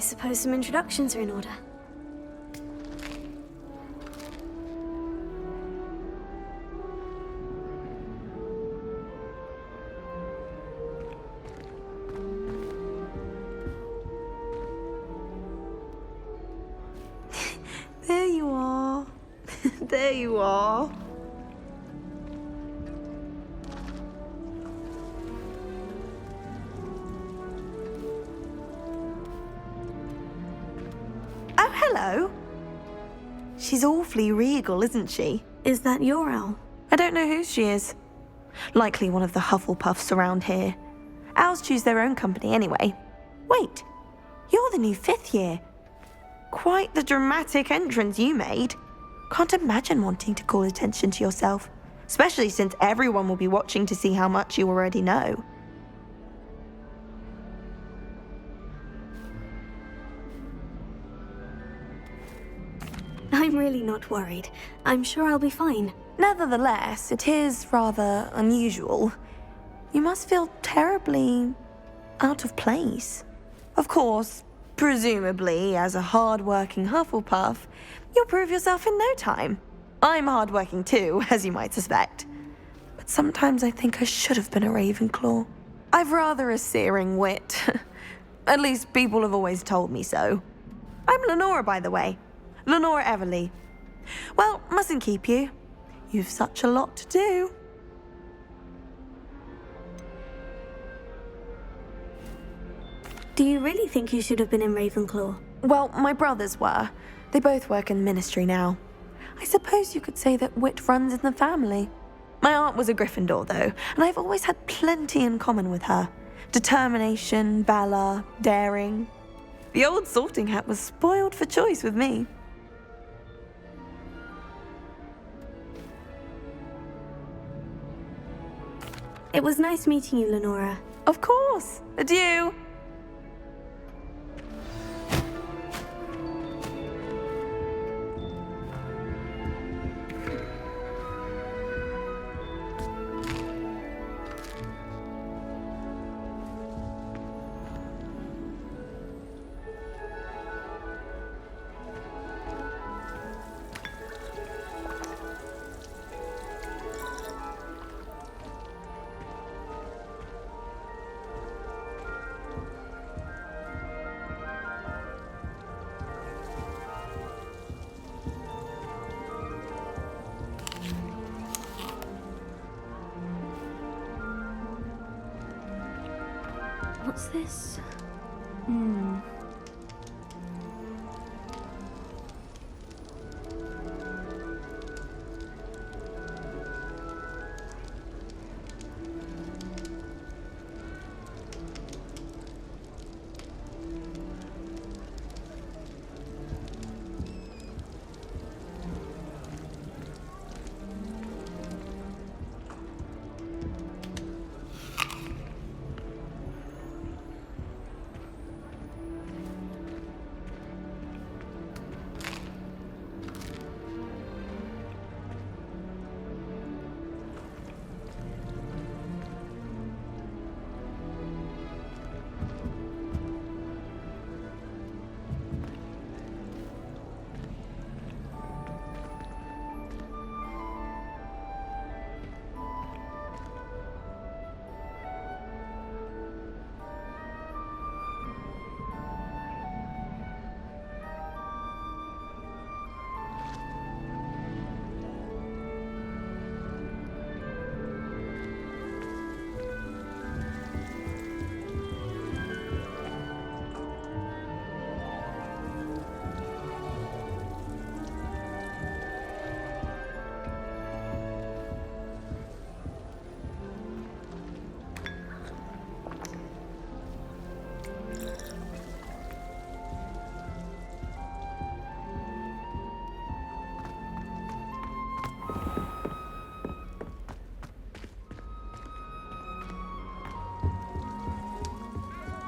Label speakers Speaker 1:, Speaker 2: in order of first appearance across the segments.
Speaker 1: suppose some introductions are in order.
Speaker 2: There you are. There you are. Oh, hello. She's awfully regal, isn't she?
Speaker 1: Is that your owl?
Speaker 2: I don't know who she is. Likely one of the Hufflepuffs around here. Owls choose their own company anyway. Wait, you're the new 5th year. Quite the dramatic entrance you made. Can't imagine wanting to call attention to yourself, especially since everyone will be watching to see how much you already know.
Speaker 1: I'm really not worried. I'm sure I'll be fine.
Speaker 2: Nevertheless, it is rather unusual. You must feel terribly out of place. Of course, presumably, as a hard-working Hufflepuff, you'll prove yourself in no time. I'm hard-working too, as you might suspect. But sometimes I think I should have been a Ravenclaw. I've rather a searing wit. At least people have always told me so. I'm Lenora, by the way. Lenora Everly. Well, mustn't keep you. You've such a lot to do.
Speaker 1: Do you really think you should have been in Ravenclaw?
Speaker 2: Well, my brothers were. They both work in ministry now. I suppose you could say that wit runs in the family. My aunt was a Gryffindor, though, and I've always had plenty in common with her. Determination, valor, daring. The old sorting hat was spoiled for choice with me.
Speaker 1: It was nice meeting you, Lenora.
Speaker 2: Of course. Adieu.
Speaker 1: What's this?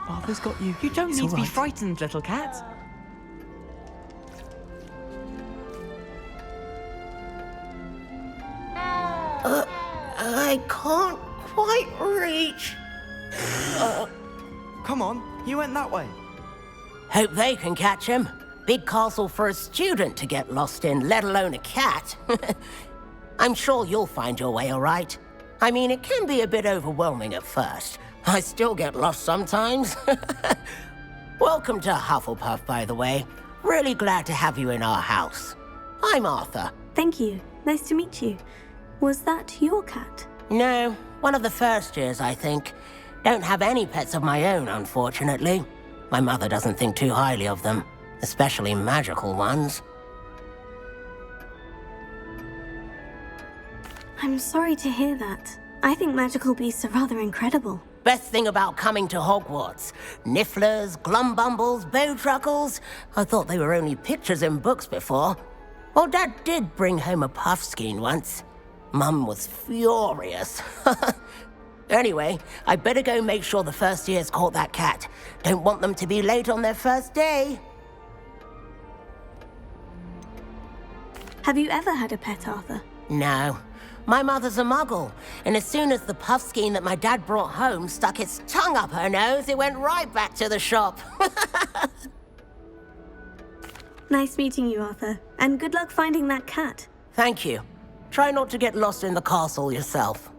Speaker 3: Father's got you.
Speaker 4: You don't
Speaker 3: It's
Speaker 4: need
Speaker 3: all
Speaker 4: to be
Speaker 3: right.
Speaker 4: frightened, little cat.
Speaker 5: I can't quite reach.
Speaker 3: Come on, you went that way.
Speaker 5: Hope they can catch him. Big castle for a student to get lost in, let alone a cat. I'm sure you'll find your way all right. I mean, it can be a bit overwhelming at first. I still get lost sometimes. Welcome to Hufflepuff, by the way. Really glad to have you in our house. I'm Arthur.
Speaker 1: Thank you. Nice to meet you. Was that your cat?
Speaker 5: No, one of the first years, I think. Don't have any pets of my own, unfortunately. My mother doesn't think too highly of them, especially magical ones.
Speaker 1: I'm sorry to hear that. I think magical beasts are rather incredible.
Speaker 5: Best thing about coming to Hogwarts. Nifflers, glumbumbles, bowtruckles. I thought they were only pictures in books before. Well, Dad did bring home a puffskein once. Mum was furious. Anyway, I better go make sure the first years caught that cat. Don't want them to be late on their first day.
Speaker 1: Have you ever had a pet, Arthur?
Speaker 5: No. My mother's a muggle, and as soon as the puffskein that my dad brought home stuck its tongue up her nose, it went right back to the shop.
Speaker 1: Nice meeting you, Arthur. And good luck finding that cat.
Speaker 5: Thank you. Try not to get lost in the castle yourself.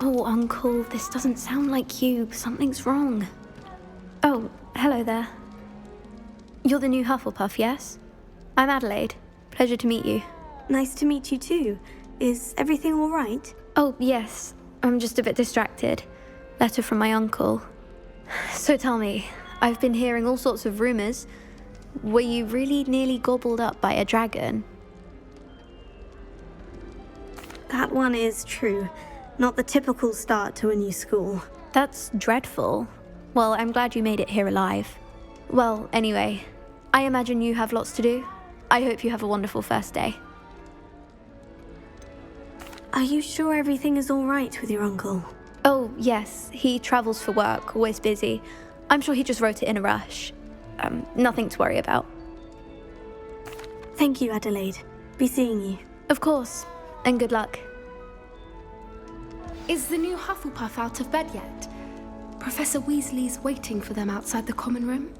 Speaker 1: Oh, Uncle, this doesn't sound like you. Something's wrong. Oh, hello there. You're the new Hufflepuff, yes? I'm Adelaide. Pleasure to meet you. Nice to meet you too. Is everything all right? Oh, yes. I'm just a bit distracted. Letter from my uncle. So tell me, I've been hearing all sorts of rumors. Were you really nearly gobbled up by a dragon? That one is true. Not the typical start to a new school. That's dreadful. Well, I'm glad you made it here alive. Well, anyway, I imagine you have lots to do. I hope you have a wonderful first day. Are you sure everything is all right with your uncle? Oh, yes. He travels for work, always busy. I'm sure he just wrote it in a rush. Nothing to worry about. Thank you, Adelaide. Be seeing you. Of course. And good luck.
Speaker 4: Is the new Hufflepuff out of bed yet? Professor Weasley's waiting for them outside the common room.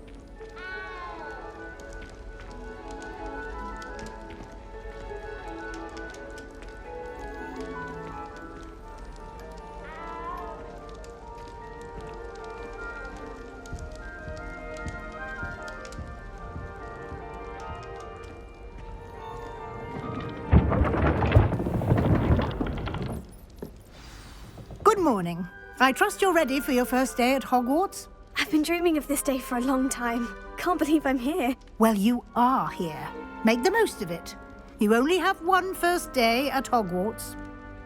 Speaker 6: Good morning. I trust you're ready for your first day at Hogwarts?
Speaker 1: I've been dreaming of this day for a long time. Can't believe I'm here.
Speaker 6: Well, you are here. Make the most of it. You only have one first day at Hogwarts.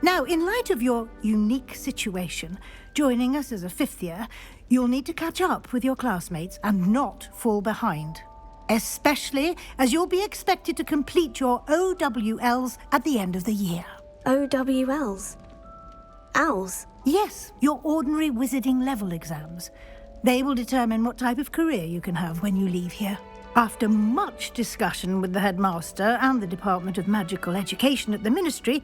Speaker 6: Now, in light of your unique situation, joining us as a fifth year, you'll need to catch up with your classmates and not fall behind. Especially as you'll be expected to complete your OWLs at the end of the year.
Speaker 1: OWLs? Owls?
Speaker 6: Yes, your ordinary wizarding level exams. They will determine what type of career you can have when you leave here. After much discussion with the headmaster and the Department of Magical Education at the Ministry,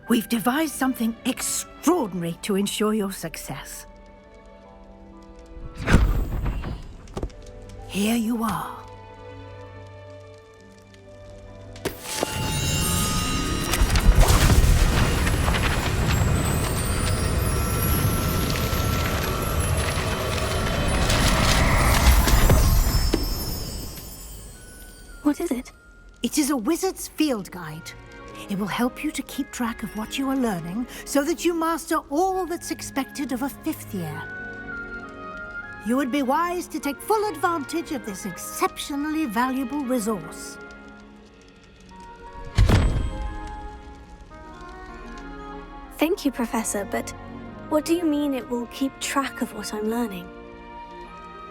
Speaker 6: We've devised something extraordinary to ensure your success. Here you are.
Speaker 1: What is it?
Speaker 6: It is a wizard's field guide. It will help you to keep track of what you are learning so that you master all that's expected of a 5th year. You would be wise to take full advantage of this exceptionally valuable resource.
Speaker 1: Thank you, Professor, but what do you mean it will keep track of what I'm learning?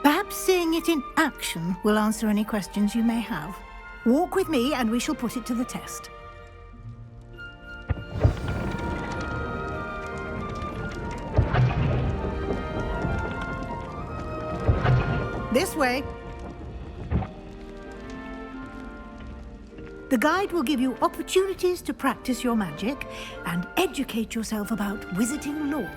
Speaker 6: Perhaps seeing it in action will answer any questions you may have. Walk with me and we shall put it to the test. This way. The guide will give you opportunities to practice your magic and educate yourself about wizarding lore.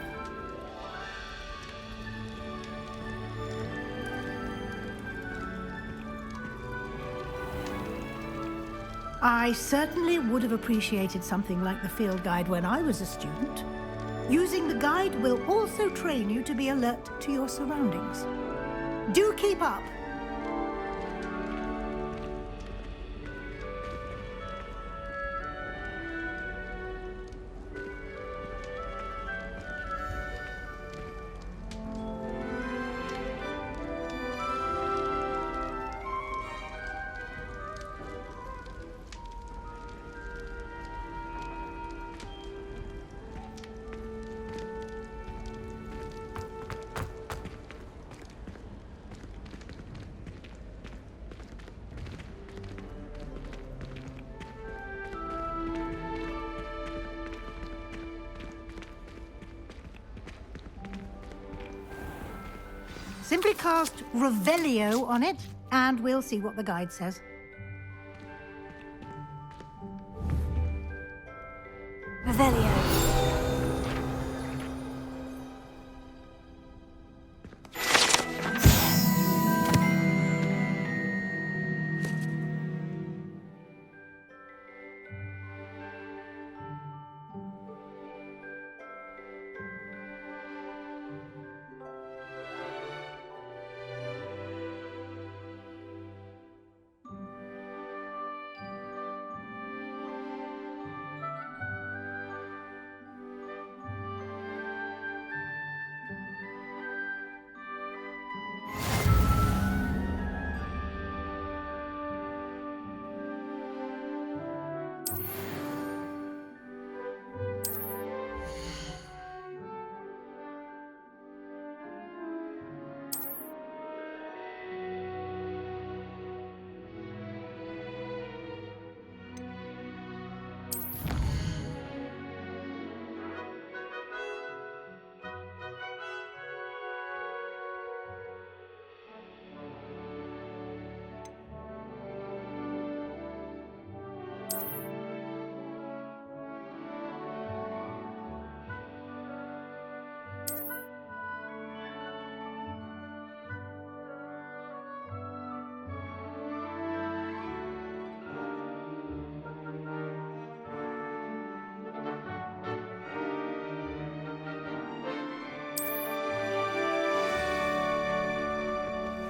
Speaker 6: I certainly would have appreciated something like the field guide when I was a student. Using the guide will also train you to be alert to your surroundings. Do keep up. Simply cast Revelio on it, and we'll see what the guide says.
Speaker 1: Revelio.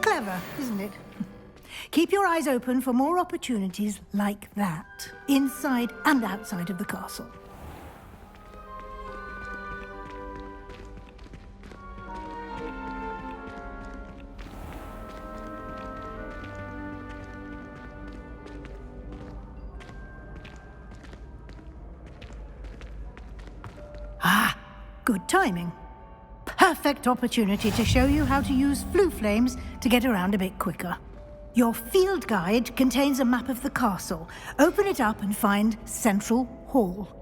Speaker 6: Clever, isn't it? Keep your eyes open for more opportunities like that, inside and outside of the castle. Ah, good timing. Perfect opportunity to show you how to use flue flames to get around a bit quicker. Your field guide contains a map of the castle. Open it up and find Central Hall.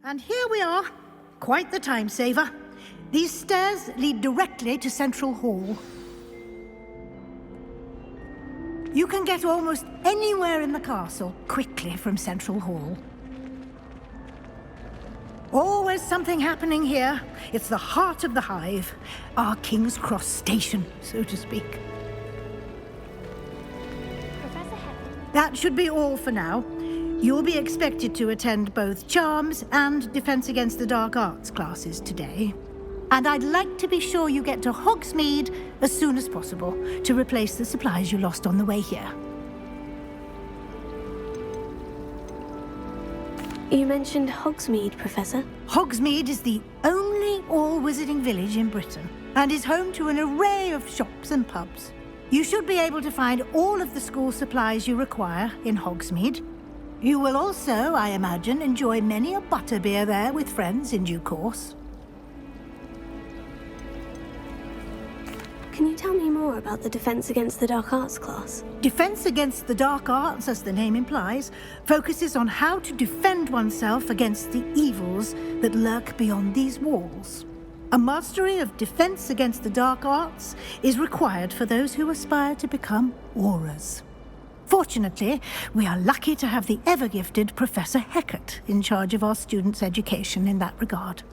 Speaker 6: And here we are. Quite the time saver. These stairs lead directly to Central Hall. You can get almost anywhere in the castle quickly from Central Hall. Always something happening here. It's the heart of the hive. Our King's Cross station, so to speak. That should be all for now. You'll be expected to attend both Charms and Defense Against the Dark Arts classes today. And I'd like to be sure you get to Hogsmeade as soon as possible to replace the supplies you lost on the way here.
Speaker 1: You mentioned Hogsmeade, Professor.
Speaker 6: Hogsmeade is the only all-wizarding village in Britain and is home to an array of shops and pubs. You should be able to find all of the school supplies you require in Hogsmeade. You will also, I imagine, enjoy many a butterbeer there with friends in due course.
Speaker 1: Can you tell me more about the Defense Against the Dark Arts class?
Speaker 6: Defense Against the Dark Arts, as the name implies, focuses on how to defend oneself against the evils that lurk beyond these walls. A mastery of Defense Against the Dark Arts is required for those who aspire to become Aurors. Fortunately, we are lucky to have the ever-gifted Professor Hecat in charge of our students' education in that regard.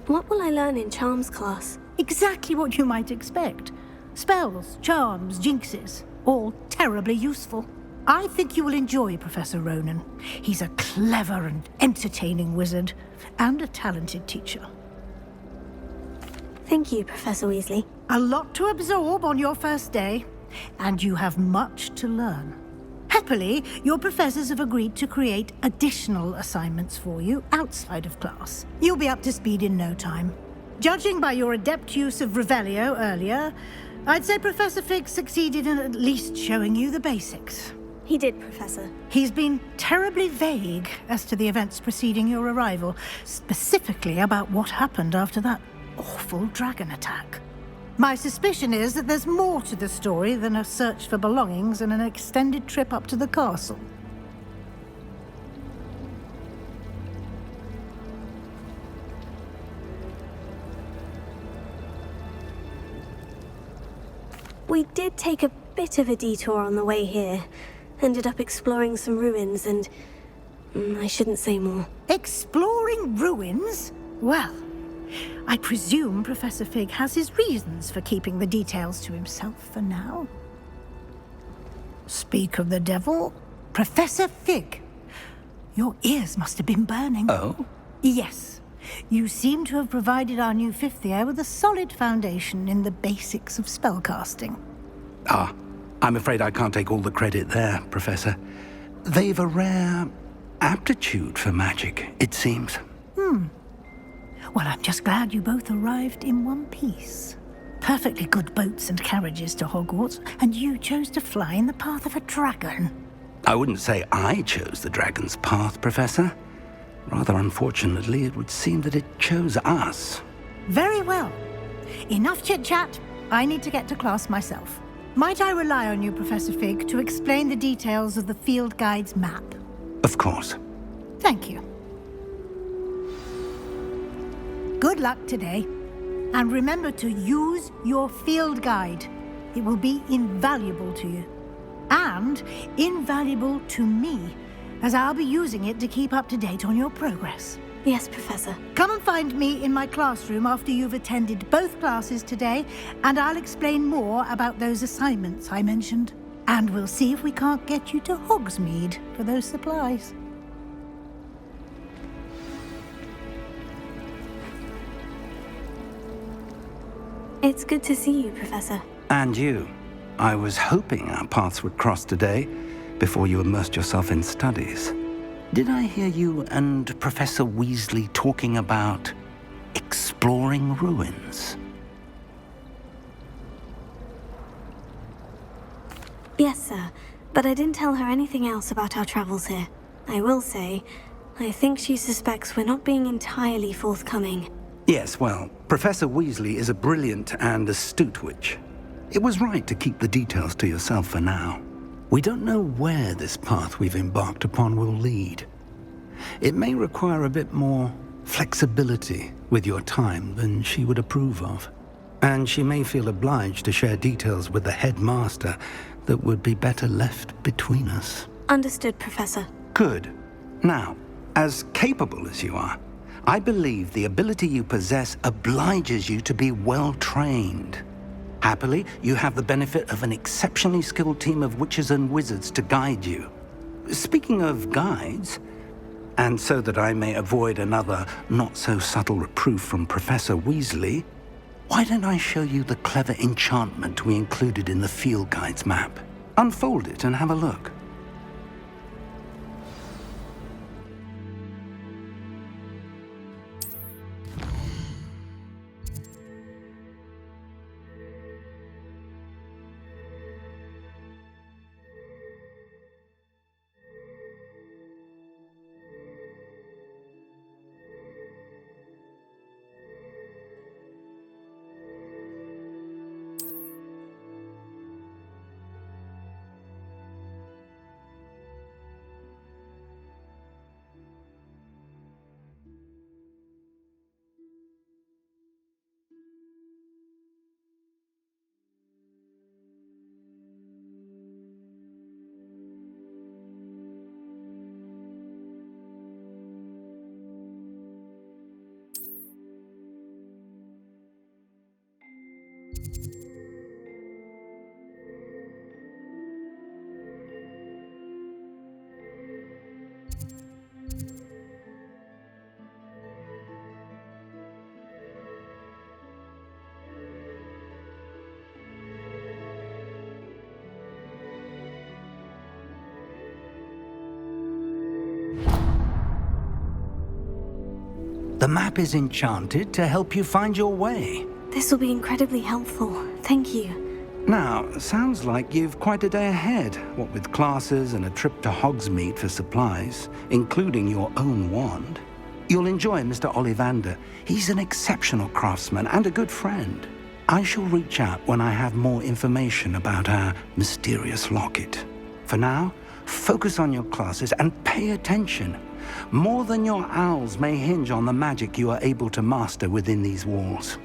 Speaker 1: What will I learn in Charms class?
Speaker 6: Exactly what you might expect. Spells, charms, jinxes, all terribly useful. I think you will enjoy Professor Ronan. He's a clever and entertaining wizard, and a talented teacher.
Speaker 1: Thank you, Professor Weasley.
Speaker 6: A lot to absorb on your first day, and you have much to learn. Happily, your professors have agreed to create additional assignments for you outside of class. You'll be up to speed in no time. Judging by your adept use of Revelio earlier, I'd say Professor Fig succeeded in at least showing you the basics.
Speaker 1: He did, Professor.
Speaker 6: He's been terribly vague as to the events preceding your arrival, specifically about what happened after that awful dragon attack. My suspicion is that there's more to the story than a search for belongings and an extended trip up to the castle.
Speaker 1: We did take a bit of a detour on the way here. Ended up exploring some ruins and... I shouldn't say more.
Speaker 6: Exploring ruins? Well, I presume Professor Fig has his reasons for keeping the details to himself for now. Speak of the devil, Professor Fig. Your ears must have been burning.
Speaker 3: Oh?
Speaker 6: Yes. You seem to have provided our new fifth year with a solid foundation in the basics of spellcasting.
Speaker 3: Ah, I'm afraid I can't take all the credit there, Professor. They've a rare aptitude for magic, it seems.
Speaker 6: Well, I'm just glad you both arrived in one piece. Perfectly good boats and carriages to Hogwarts, and you chose to fly in the path of a dragon.
Speaker 3: I wouldn't say I chose the dragon's path, Professor. Rather unfortunately, it would seem that it chose us.
Speaker 6: Very well. Enough chit-chat. I need to get to class myself. Might I rely on you, Professor Fig, to explain the details of the field guide's map?
Speaker 3: Of course.
Speaker 6: Thank you. Good luck today. And remember to use your field guide. It will be invaluable to you. And invaluable to me, as I'll be using it to keep up to date on your progress.
Speaker 1: Yes, Professor.
Speaker 6: Come and find me in my classroom after you've attended both classes today, and I'll explain more about those assignments I mentioned. And we'll see if we can't get you to Hogsmeade for those supplies.
Speaker 1: It's good to see you, Professor.
Speaker 3: And you. I was hoping our paths would cross today, before you immersed yourself in studies. Did I hear you and Professor Weasley talking about exploring ruins?
Speaker 1: Yes, sir. But I didn't tell her anything else about our travels here. I will say, I think she suspects we're not being entirely forthcoming.
Speaker 3: Yes, well, Professor Weasley is a brilliant and astute witch. It was right to keep the details to yourself for now. We don't know where this path we've embarked upon will lead. It may require a bit more flexibility with your time than she would approve of. And she may feel obliged to share details with the headmaster that would be better left between us.
Speaker 2: Understood, Professor.
Speaker 3: Good. Now, as capable as you are, I believe the ability you possess obliges you to be well trained. Happily, you have the benefit of an exceptionally skilled team of witches and wizards to guide you. Speaking of guides, and so that I may avoid another not-so-subtle reproof from Professor Weasley, why don't I show you the clever enchantment we included in the field guide's map? Unfold it and have a look. The map is enchanted to help you find your way.
Speaker 2: This will be incredibly helpful. Thank you.
Speaker 3: Now, sounds like you've quite a day ahead, what with classes and a trip to Hogsmeade for supplies, including your own wand. You'll enjoy Mr. Ollivander. He's an exceptional craftsman and a good friend. I shall reach out when I have more information about our mysterious locket. For now, focus on your classes and pay attention. More than your owls may hinge on the magic you are able to master within these walls.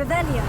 Speaker 1: Revelio.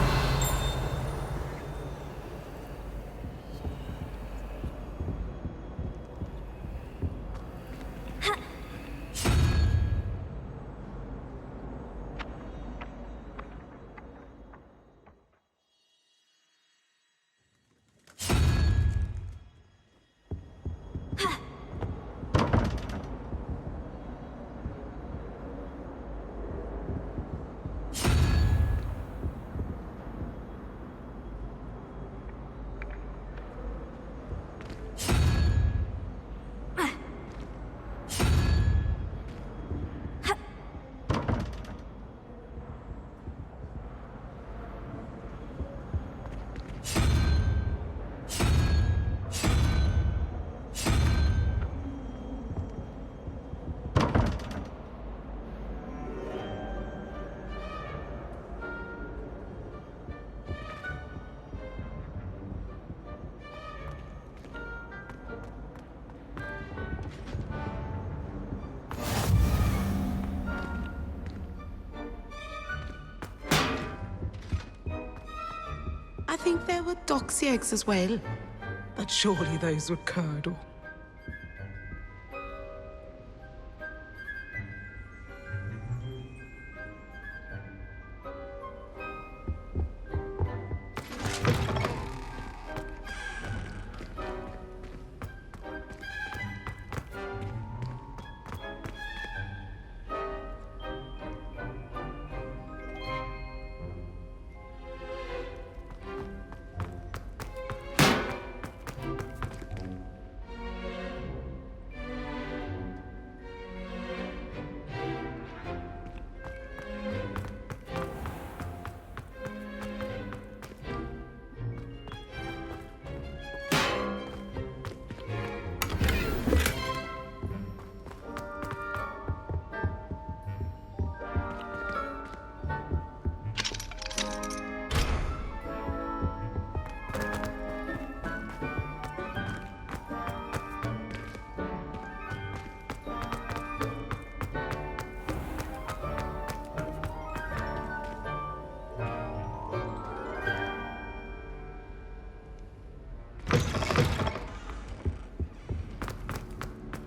Speaker 7: I think there were doxy eggs as well, but surely those were curdle.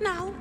Speaker 2: Now,